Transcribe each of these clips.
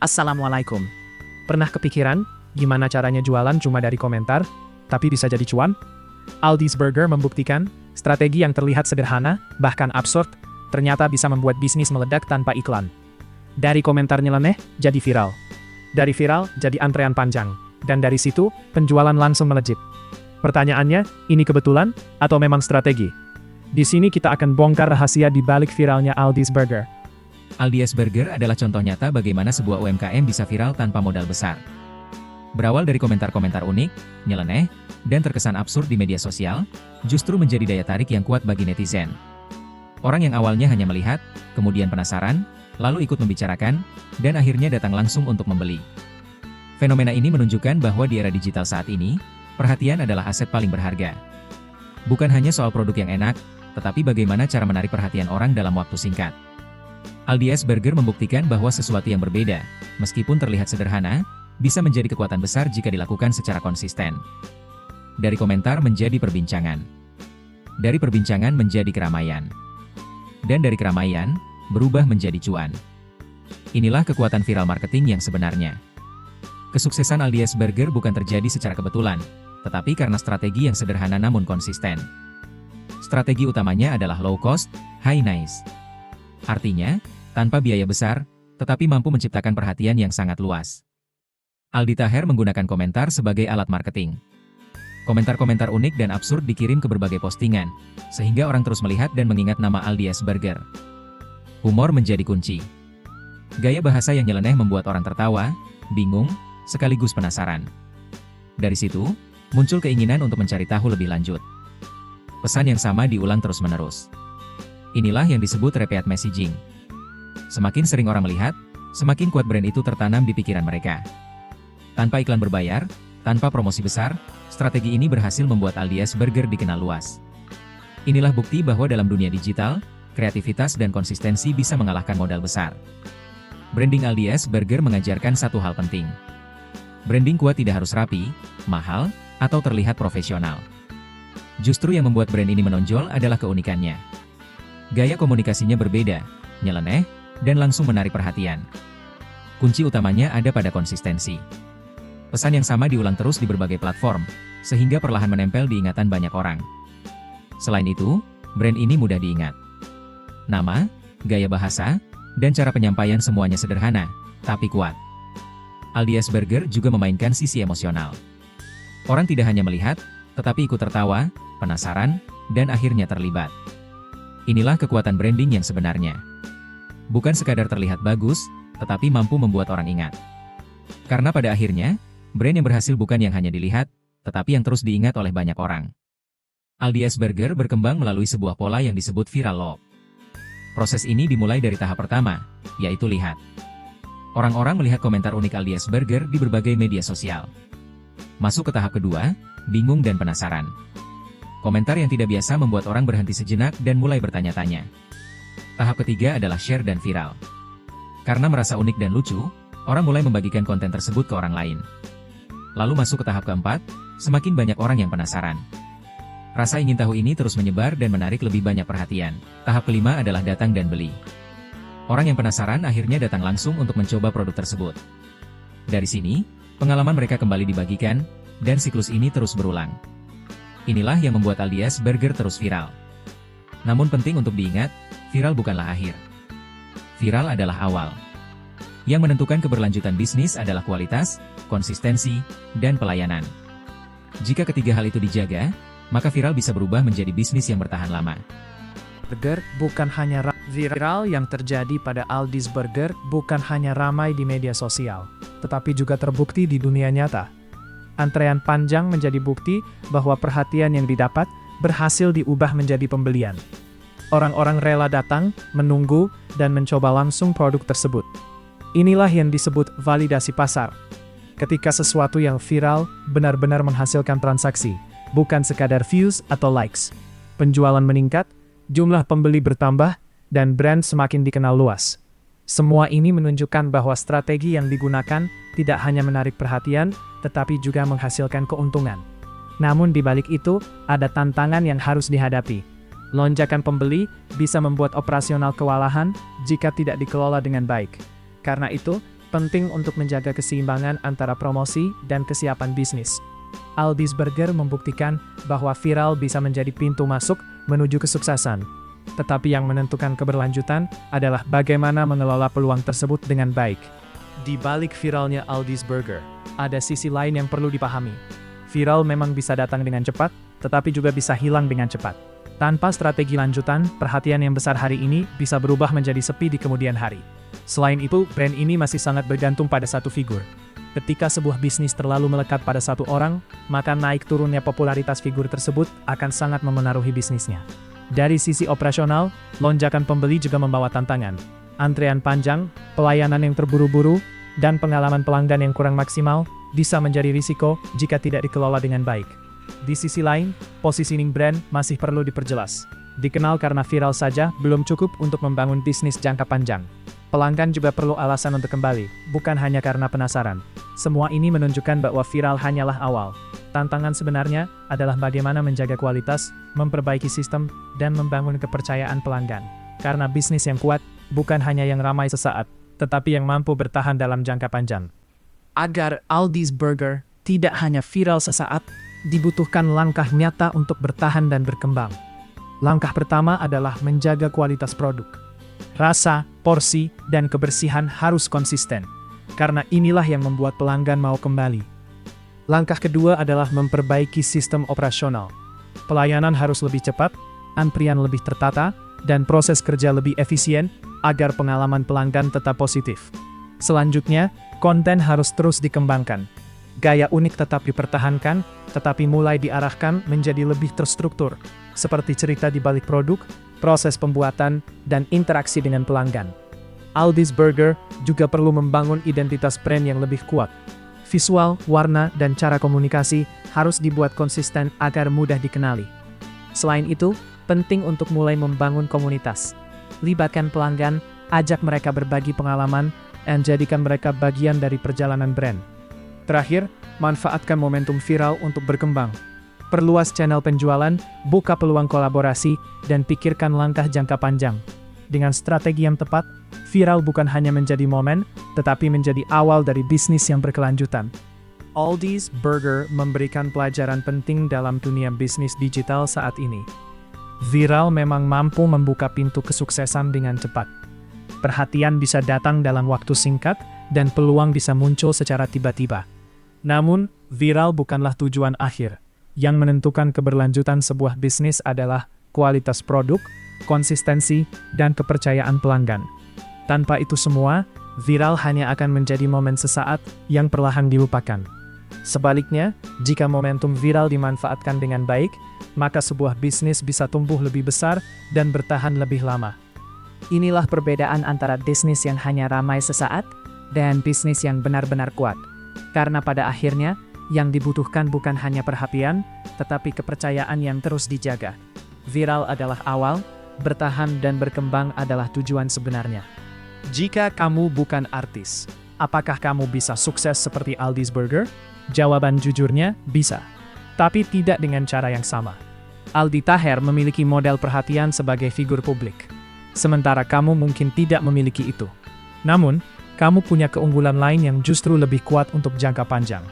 Assalamualaikum. Pernah kepikiran, gimana caranya jualan cuma dari komentar, tapi bisa jadi cuan? Aldi's Burger membuktikan, strategi yang terlihat sederhana, bahkan absurd, ternyata bisa membuat bisnis meledak tanpa iklan. Dari komentar nyeleneh, jadi viral. Dari viral, jadi antrean panjang. Dan dari situ, penjualan langsung melejit. Pertanyaannya, ini kebetulan, atau memang strategi? Di sini kita akan bongkar rahasia di balik viralnya Aldi's Burger. Aldi's Burger adalah contoh nyata bagaimana sebuah UMKM bisa viral tanpa modal besar. Berawal dari komentar-komentar unik, nyeleneh, dan terkesan absurd di media sosial, justru menjadi daya tarik yang kuat bagi netizen. Orang yang awalnya hanya melihat, kemudian penasaran, lalu ikut membicarakan, dan akhirnya datang langsung untuk membeli. Fenomena ini menunjukkan bahwa di era digital saat ini, perhatian adalah aset paling berharga. Bukan hanya soal produk yang enak, tetapi bagaimana cara menarik perhatian orang dalam waktu singkat. Aldi's Burger membuktikan bahwa sesuatu yang berbeda, meskipun terlihat sederhana, bisa menjadi kekuatan besar jika dilakukan secara konsisten. Dari komentar menjadi perbincangan. Dari perbincangan menjadi keramaian. Dan dari keramaian, berubah menjadi cuan. Inilah kekuatan viral marketing yang sebenarnya. Kesuksesan Aldi's Burger bukan terjadi secara kebetulan, tetapi karena strategi yang sederhana namun konsisten. Strategi utamanya adalah low cost, high nice. Artinya, tanpa biaya besar, tetapi mampu menciptakan perhatian yang sangat luas. Aldi Taher menggunakan komentar sebagai alat marketing. Komentar-komentar unik dan absurd dikirim ke berbagai postingan, sehingga orang terus melihat dan mengingat nama Aldi's Burger. Humor menjadi kunci. Gaya bahasa yang nyeleneh membuat orang tertawa, bingung, sekaligus penasaran. Dari situ, muncul keinginan untuk mencari tahu lebih lanjut. Pesan yang sama diulang terus-menerus. Inilah yang disebut repeat messaging. Semakin sering orang melihat, semakin kuat brand itu tertanam di pikiran mereka. Tanpa iklan berbayar, tanpa promosi besar, strategi ini berhasil membuat Aldi's Burger dikenal luas. Inilah bukti bahwa dalam dunia digital, kreativitas dan konsistensi bisa mengalahkan modal besar. Branding Aldi's Burger mengajarkan satu hal penting. Branding kuat tidak harus rapi, mahal, atau terlihat profesional. Justru yang membuat brand ini menonjol adalah keunikannya. Gaya komunikasinya berbeda, nyeleneh, dan langsung menarik perhatian. Kunci utamanya ada pada konsistensi. Pesan yang sama diulang terus di berbagai platform, sehingga perlahan menempel di ingatan banyak orang. Selain itu, brand ini mudah diingat. Nama, gaya bahasa, dan cara penyampaian semuanya sederhana, tapi kuat. Aldi's Burger juga memainkan sisi emosional. Orang tidak hanya melihat, tetapi ikut tertawa, penasaran, dan akhirnya terlibat. Inilah kekuatan branding yang sebenarnya. Bukan sekadar terlihat bagus, tetapi mampu membuat orang ingat. Karena pada akhirnya, brand yang berhasil bukan yang hanya dilihat, tetapi yang terus diingat oleh banyak orang. Aldi's Burger berkembang melalui sebuah pola yang disebut viral loop. Proses ini dimulai dari tahap pertama, yaitu lihat. Orang-orang melihat komentar unik Aldi's Burger di berbagai media sosial. Masuk ke tahap kedua, bingung dan penasaran. Komentar yang tidak biasa membuat orang berhenti sejenak dan mulai bertanya-tanya. Tahap ketiga adalah share dan viral. Karena merasa unik dan lucu, orang mulai membagikan konten tersebut ke orang lain. Lalu masuk ke tahap keempat, semakin banyak orang yang penasaran. Rasa ingin tahu ini terus menyebar dan menarik lebih banyak perhatian. Tahap kelima adalah datang dan beli. Orang yang penasaran akhirnya datang langsung untuk mencoba produk tersebut. Dari sini, pengalaman mereka kembali dibagikan, dan siklus ini terus berulang. Inilah yang membuat Aldi's Burger terus viral. Namun penting untuk diingat, viral bukanlah akhir. Viral adalah awal. Yang menentukan keberlanjutan bisnis adalah kualitas, konsistensi, dan pelayanan. Jika ketiga hal itu dijaga, maka viral bisa berubah menjadi bisnis yang bertahan lama. Burger bukan hanya viral yang terjadi pada Aldi's Burger bukan hanya ramai di media sosial, tetapi juga terbukti di dunia nyata. Antrean panjang menjadi bukti bahwa perhatian yang didapat berhasil diubah menjadi pembelian. Orang-orang rela datang, menunggu, dan mencoba langsung produk tersebut. Inilah yang disebut validasi pasar. Ketika sesuatu yang viral benar-benar menghasilkan transaksi, bukan sekadar views atau likes. Penjualan meningkat, jumlah pembeli bertambah, dan brand semakin dikenal luas. Semua ini menunjukkan bahwa strategi yang digunakan tidak hanya menarik perhatian, tetapi juga menghasilkan keuntungan. Namun di balik itu, ada tantangan yang harus dihadapi. Lonjakan pembeli bisa membuat operasional kewalahan jika tidak dikelola dengan baik. Karena itu, penting untuk menjaga keseimbangan antara promosi dan kesiapan bisnis. Aldi's Burger membuktikan bahwa viral bisa menjadi pintu masuk menuju kesuksesan. Tetapi yang menentukan keberlanjutan adalah bagaimana mengelola peluang tersebut dengan baik. Di balik viralnya Aldi's Burger, ada sisi lain yang perlu dipahami. Viral memang bisa datang dengan cepat, tetapi juga bisa hilang dengan cepat. Tanpa strategi lanjutan, perhatian yang besar hari ini bisa berubah menjadi sepi di kemudian hari. Selain itu, brand ini masih sangat bergantung pada satu figur. Ketika sebuah bisnis terlalu melekat pada satu orang, maka naik turunnya popularitas figur tersebut akan sangat memengaruhi bisnisnya. Dari sisi operasional, lonjakan pembeli juga membawa tantangan. Antrean panjang, pelayanan yang terburu-buru, dan pengalaman pelanggan yang kurang maksimal bisa menjadi risiko jika tidak dikelola dengan baik. Di sisi lain, positioning brand masih perlu diperjelas. Dikenal karena viral saja belum cukup untuk membangun bisnis jangka panjang. Pelanggan juga perlu alasan untuk kembali, bukan hanya karena penasaran. Semua ini menunjukkan bahwa viral hanyalah awal. Tantangan sebenarnya adalah bagaimana menjaga kualitas, memperbaiki sistem, dan membangun kepercayaan pelanggan. Karena bisnis yang kuat bukan hanya yang ramai sesaat, tetapi yang mampu bertahan dalam jangka panjang. Agar Aldi's Burger tidak hanya viral sesaat, dibutuhkan langkah nyata untuk bertahan dan berkembang. Langkah pertama adalah menjaga kualitas produk. Rasa, porsi, dan kebersihan harus konsisten, karena inilah yang membuat pelanggan mau kembali. Langkah kedua adalah memperbaiki sistem operasional. Pelayanan harus lebih cepat, antrian lebih tertata, dan proses kerja lebih efisien agar pengalaman pelanggan tetap positif. Selanjutnya, konten harus terus dikembangkan. Gaya unik tetap dipertahankan, tetapi mulai diarahkan menjadi lebih terstruktur, seperti cerita di balik produk, proses pembuatan, dan interaksi dengan pelanggan. Aldi's Burger juga perlu membangun identitas brand yang lebih kuat. Visual, warna, dan cara komunikasi harus dibuat konsisten agar mudah dikenali. Selain itu, penting untuk mulai membangun komunitas. Libatkan pelanggan, ajak mereka berbagi pengalaman, dan jadikan mereka bagian dari perjalanan brand. Terakhir, manfaatkan momentum viral untuk berkembang. Perluas channel penjualan, buka peluang kolaborasi, dan pikirkan langkah jangka panjang. Dengan strategi yang tepat, viral bukan hanya menjadi momen, tetapi menjadi awal dari bisnis yang berkelanjutan. Aldi's Burger memberikan pelajaran penting dalam dunia bisnis digital saat ini. Viral memang mampu membuka pintu kesuksesan dengan cepat. Perhatian bisa datang dalam waktu singkat, dan peluang bisa muncul secara tiba-tiba. Namun, viral bukanlah tujuan akhir. Yang menentukan keberlanjutan sebuah bisnis adalah kualitas produk, konsistensi, dan kepercayaan pelanggan. Tanpa itu semua, viral hanya akan menjadi momen sesaat yang perlahan dilupakan. Sebaliknya, jika momentum viral dimanfaatkan dengan baik, maka sebuah bisnis bisa tumbuh lebih besar dan bertahan lebih lama. Inilah perbedaan antara bisnis yang hanya ramai sesaat dan bisnis yang benar-benar kuat. Karena pada akhirnya, yang dibutuhkan bukan hanya perhatian, tetapi kepercayaan yang terus dijaga. Viral adalah awal, bertahan dan berkembang adalah tujuan sebenarnya. Jika kamu bukan artis, apakah kamu bisa sukses seperti Aldi's Burger? Jawaban jujurnya, bisa. Tapi tidak dengan cara yang sama. Aldi Taher memiliki model perhatian sebagai figur publik. Sementara kamu mungkin tidak memiliki itu. Namun, kamu punya keunggulan lain yang justru lebih kuat untuk jangka panjang.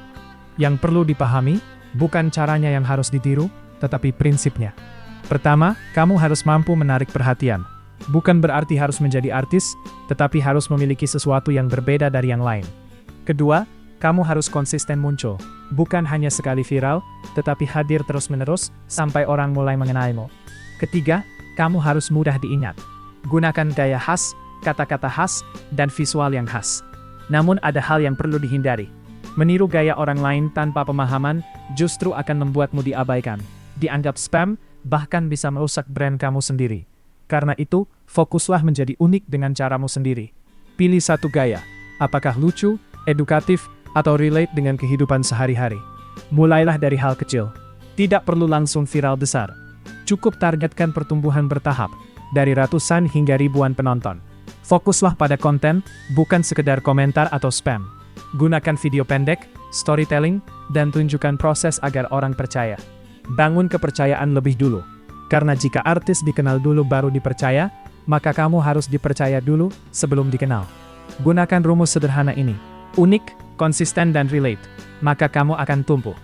Yang perlu dipahami, bukan caranya yang harus ditiru, tetapi prinsipnya. Pertama, kamu harus mampu menarik perhatian. Bukan berarti harus menjadi artis, tetapi harus memiliki sesuatu yang berbeda dari yang lain. Kedua, kamu harus konsisten muncul. Bukan hanya sekali viral, tetapi hadir terus-menerus sampai orang mulai mengenalmu. Ketiga, kamu harus mudah diingat. Gunakan gaya khas, kata-kata khas, dan visual yang khas. Namun ada hal yang perlu dihindari. Meniru gaya orang lain tanpa pemahaman justru akan membuatmu diabaikan, dianggap spam, bahkan bisa merusak brand kamu sendiri. Karena itu, fokuslah menjadi unik dengan caramu sendiri. Pilih satu gaya, apakah lucu, edukatif, atau relate dengan kehidupan sehari-hari. Mulailah dari hal kecil. Tidak perlu langsung viral besar. Cukup targetkan pertumbuhan bertahap, dari ratusan hingga ribuan penonton. Fokuslah pada konten, bukan sekedar komentar atau spam. Gunakan video pendek, storytelling, dan tunjukkan proses agar orang percaya. Bangun kepercayaan lebih dulu. Karena jika artis dikenal dulu baru dipercaya, maka kamu harus dipercaya dulu sebelum dikenal. Gunakan rumus sederhana ini. Unik, konsisten dan relate. Maka kamu akan tumbuh.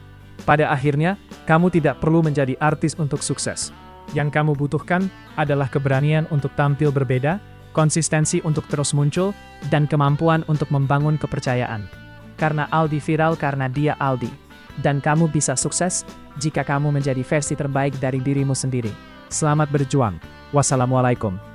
Pada akhirnya, kamu tidak perlu menjadi artis untuk sukses. Yang kamu butuhkan adalah keberanian untuk tampil berbeda, konsistensi untuk terus muncul, dan kemampuan untuk membangun kepercayaan. Karena Aldi viral karena dia Aldi. Dan kamu bisa sukses jika kamu menjadi versi terbaik dari dirimu sendiri. Selamat berjuang. Wassalamualaikum.